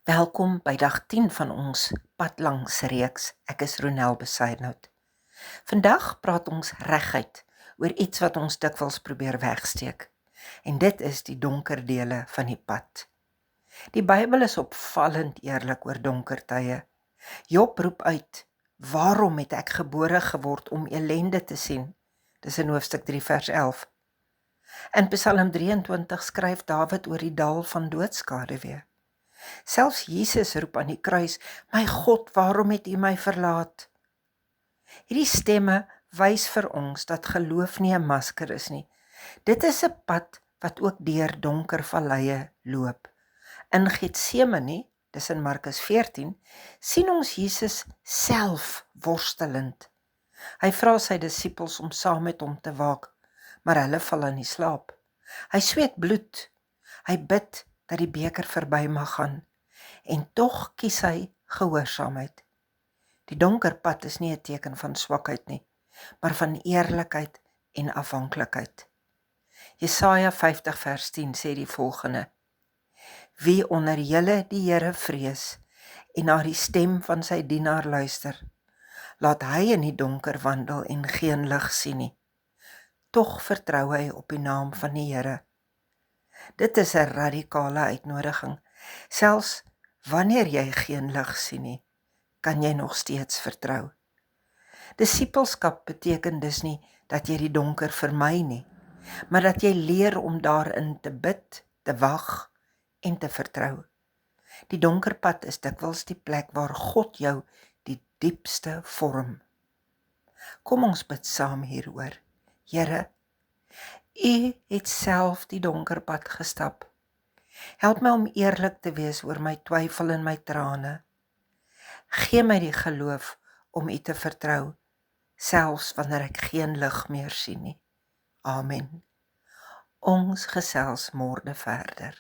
Welkom by dag 10 van ons Pad Langs reeks. Ek is Ronel Besaidnout. Vandag praat ons reguit oor iets wat ons dikwels probeer wegsteek. En dit is die donker dele van die pad. Die Bybel is opvallend eerlik oor donker tye. Job roep uit: "Waarom het ek gebore geword om ellende te sien?" Dis in hoofstuk 3 vers 11. In Psalm 23 skryf Dawid oor die dal van doodskaduwee. Selfs Jesus roep aan die kruis: "My God, waarom het U my verlaat?" Hierdie stemme wys vir ons dat geloof nie 'n masker is nie. Dit is 'n pad wat ook deur donker valleie loop. In Getsemane, dis in Markus 14, sien ons Jesus self worstelend. Hy vra sy disippels om saam met hom te waak, maar hulle val in die slaap. Hy sweet bloed. Hy bid dat die beker verby mag gaan. En tog kies hy gehoorsaamheid. Die donker pad is nie 'n teken van swakheid nie, maar van eerlikheid en afhanklikheid. Jesaja 50 vers 10 sê die volgende: "Wie onder julle die Here vrees en na die stem van sy dienaar luister, laat hy in die donker wandel en geen lig sien nie. Tog vertrou hy op die naam van die Here." Dit is 'n radikale uitnodiging. Selfs wanneer jy geen lig sien nie, kan jy nog steeds vertrou. Disippelskap beteken dus nie dat jy die donker vermy nie, maar dat jy leer om daarin te bid, te wag en te vertrou. Die donker pad is dikwels die plek waar God jou die diepste vorm. Kom ons bid saam hieroor. Here, U het self die donker pad gestap. Help my om eerlik te wees oor my twyfel en my trane. Gee my die geloof om U te vertrou, selfs wanneer ek geen lig meer sien nie. Amen. Ons gesels môre verder.